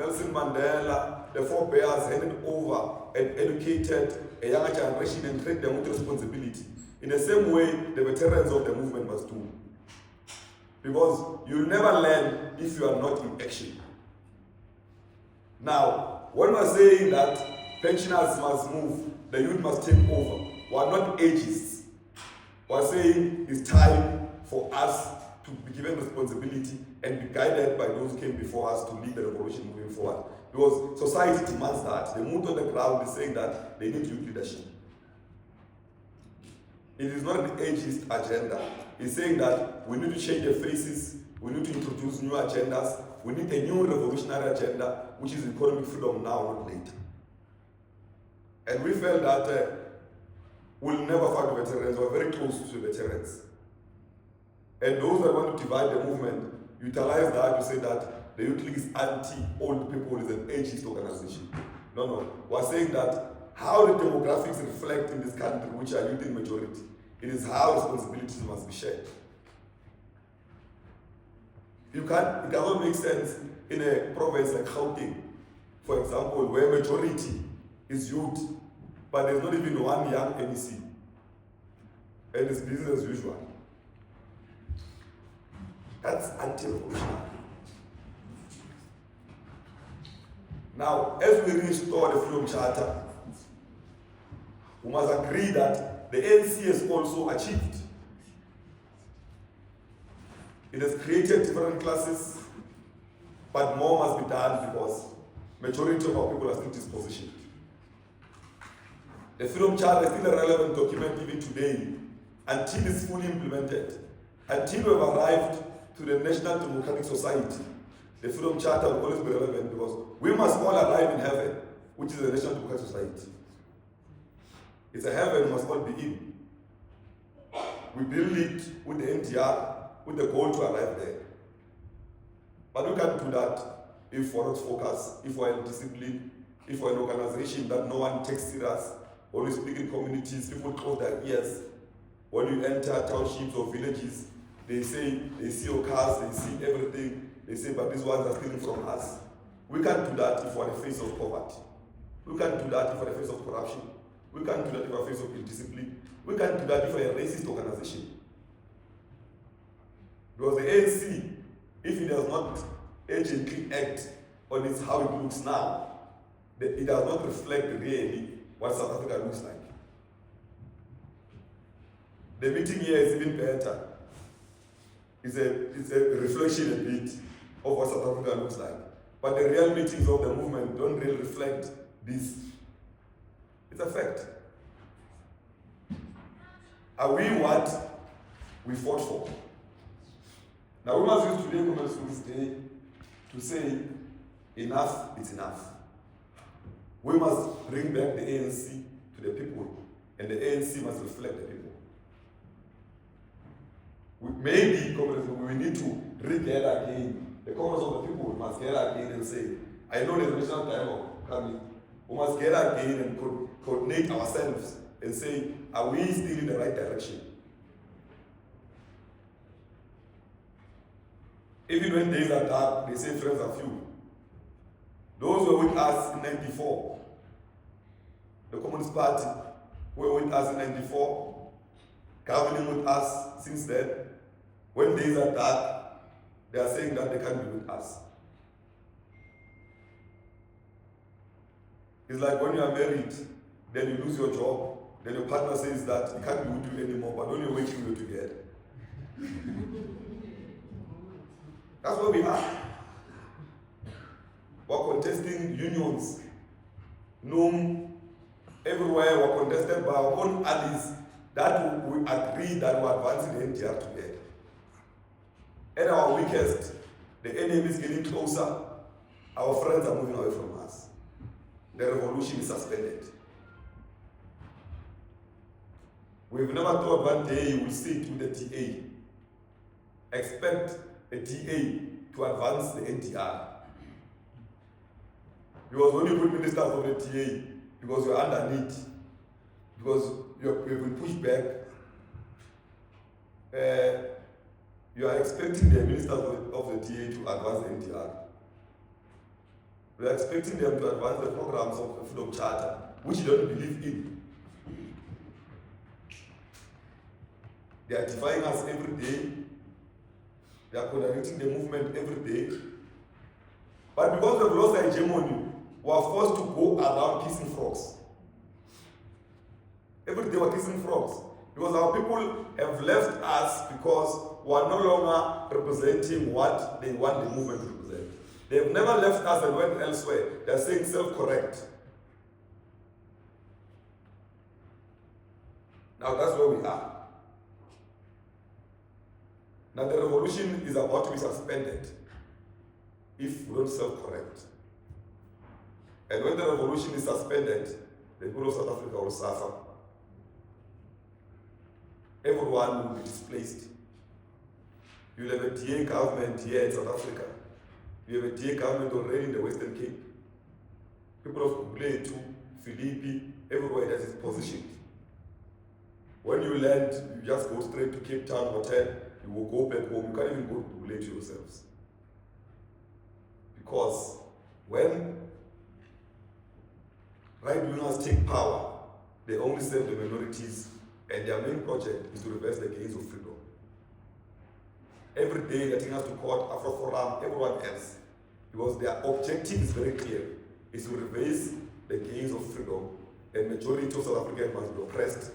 Nelson Mandela, the forebears handed over and educated a younger generation and treated them with responsibility. In the same way, the veterans of the movement must do. Because you'll never learn if you are not in action. Now, when we're saying that pensioners must move, the youth must take over, we're not agists. We're saying it's time for us to be given responsibility and be guided by those who came before us to lead the revolution moving forward. Because society demands that. The mood on the ground is saying that they need youth leadership. It is not an ageist agenda. It's saying that we need to change the faces, we need to introduce new agendas, we need a new revolutionary agenda, which is economic freedom now, not later. And we felt that we'll never fight the veterans. We're very close to the veterans. And those that want to divide the movement utilize that to say that the Youth League is anti-old people, is an ageist organization. No. We're saying that how the demographics reflect in this country, which are youth in majority, it is how responsibilities must be shared. It does not make sense in a province like Gauteng, for example, where majority is youth, but there's not even one young NEC. And it's business as usual. That's anti-revolutionary. Now, as we restore the Freedom Charter, we must agree that the ANC has also achieved. It has created different classes, but more must be done because majority of our people are still dispositioned. The Freedom Charter is still a relevant document even today until it's fully implemented. Until we have arrived to the National Democratic Society, the Freedom Charter will always be relevant because we must all arrive in heaven, which is the National Democratic Society. It's a heaven we must all be in. We build it with the NDR, with the goal to arrive there. But we can't do that if we're not focused, if we're in discipline, if we're an organization that no one takes serious, when we speak in communities, people close their ears. When you enter townships or villages, they say, they see your cars, they see everything, they say, but these ones are stealing from us. We can't do that if we're in the face of poverty. We can't do that if we're in the face of corruption. We can't do that if we're in the face of indiscipline. We can't do that if we're a racist organization. Because the ANC, if it does not urgently act on its how it looks now, it does not reflect really what South Africa looks like. The meeting here is even better. It's a reflection a bit of what South Africa looks like. But the real meetings of the movement don't really reflect this. It's a fact. Are we what we fought for? Now we must use today Women's Schools Day to say enough is enough. We must bring back the ANC to the people, and the ANC must reflect the people. Maybe we need to re-gather again. The Congress of the people must gather again and say, I know there's a national dialogue coming. We must gather again and coordinate ourselves and say, are we still in the right direction? Even when days are dark, they say friends are few. Those who were with us in 94, the Communist Party were with us in 94, governing with us since then. When days are dark, they are saying that they can't be with us. It's like when you are married, then you lose your job, then your partner says that he can't be with you anymore, but when you're waiting, you're together. That's where we are. We're contesting unions. Everywhere we're contested by our own allies that we agree that we're advancing the NDR together. At our weakest, the enemy is getting closer, our friends are moving away from us. The revolution is suspended. We've never thought one day you will sit with the DA. Expect a DA to advance the NDR. Because when you put ministers of the DA, because you're underneath, because you've been pushed back, you are expecting the ministers of the DA to advance the NDR. We are expecting them to advance the programs of the Freedom Charter, which you don't believe in. They are defying us every day. They are contradicting the movement every day. But because we've lost our hegemony, we are forced to go around kissing frogs. Every day we're kissing frogs. Because our people have left us because we are no longer representing what they want the movement to represent. They have never left us and went elsewhere. They are saying self-correct. Now that's where we are. Now the revolution is about to be suspended if we don't self-correct. And when the revolution is suspended, the people of South Africa will suffer. Everyone will be displaced. You will have a DA government here in South Africa. You have a DA government already in the Western Cape. People of Kuletu, Philippi, everywhere that is positioned. When you land, you just go straight to Cape Town Hotel. You will go back home. You can't even go to Kuletu yourselves. Because when right-wingers take power, they only serve the minorities, and their main project is to reverse the gains of freedom. Every day they're taking us to court, Afro Forum, everyone else, because their objective is very clear, is to reverse the gains of freedom, and majority of South Africans must be oppressed.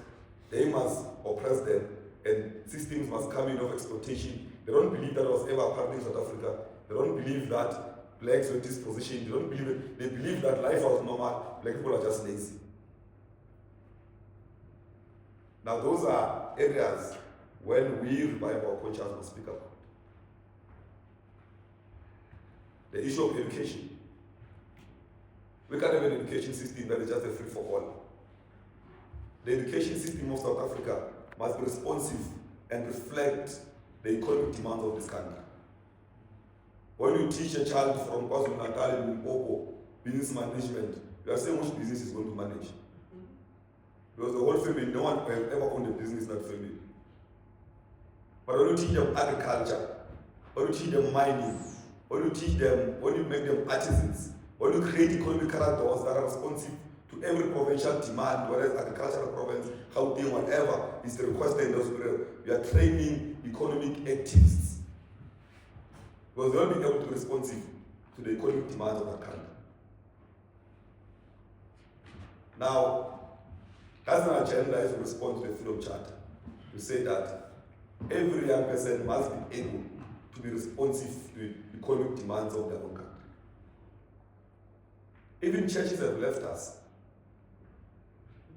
They must oppress them, and systems must come in of exploitation. They don't believe that was ever happening in South Africa. They don't believe that blacks were dispositioned. They don't believe it. They believe that life was normal. Black people are just lazy. Now those are areas when we revive our cultures must speak about. The issue of education. We can't have an education system that is just a free-for-all. The education system of South Africa must be responsive and reflect the economic demands of this country. When you teach a child from KwaZulu-Natal in Limpopo business management, you are saying which business is going to manage. Because the whole family, no one has ever owned a business in that family. But when you teach them agriculture, when you teach them mining, when you make them artisans, when you create economic corridors that are responsive to every provincial demand, whether it's agricultural province, Gauteng, whatever is the request in those areas, you are training economic activists. Because they will be able to be responsive to the economic demands of that country. Now, that's an agenda is to respond to the Freedom Charter. To say that every young person must be able to be responsive to the economic demands of their own country. Even churches have left us.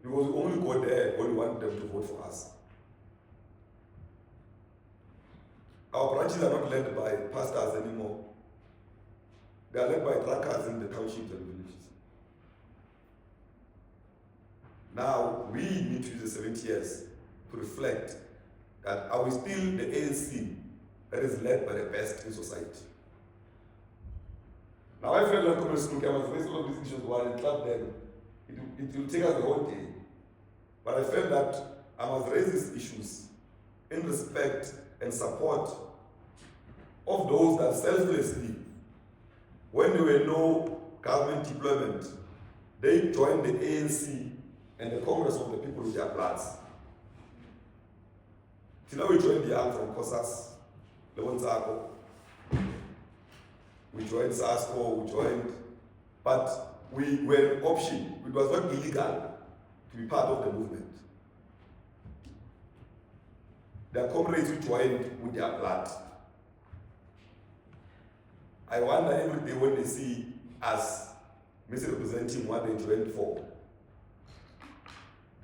Because we only go there when we want them to vote for us. Our branches are not led by pastors anymore. They are led by drunkards in the townships and villages. Now, we need to use the 70 years to reflect that are we still the ANC that is led by the best in society? Now, I felt like Communist Snook, I was raised all of these issues while in club then. It will take us the whole day. But I felt that I must raise these issues in respect and support of those that selflessly, when there were no government deployment, they joined the ANC and the Congress of the People with their bloods. Till now we joined the young from COSAS, Lewontsako. We joined SASCO, we joined, but we were an option. It was not illegal to be part of the movement. Their comrades who joined with their blood. I wonder every day when they see us misrepresenting what they joined for,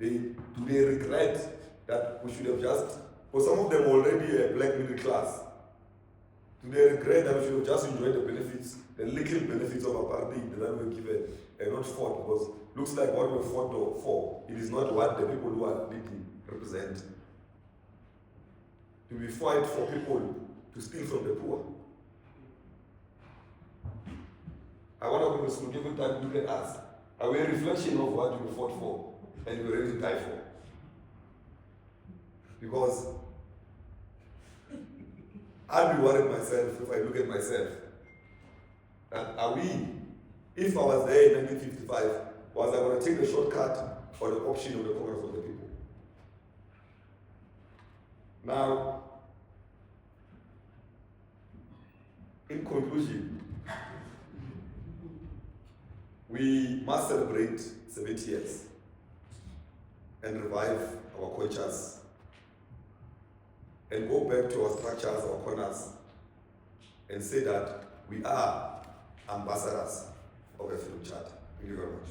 do they regret that we should have just, for some of them already a black middle class, do they regret that we should have just enjoyed the benefits, the little benefits of apartheid that we were given and not fought? Because it looks like what we fought for, it is not what the people who are leading represent. Do we fight for people to steal from the poor? I want to give time to look at us. Are we a reflection of what we fought for and we're ready to die for? Because I'll be worried myself if I look at myself. That are we If I was there in 1955, was I going to take the shortcut or the option of the Congress of the People? Now, in conclusion, we must celebrate 70 years and revive our cultures and go back to our structures, our corners, and say that we are ambassadors of a freedom charter. Thank you very much.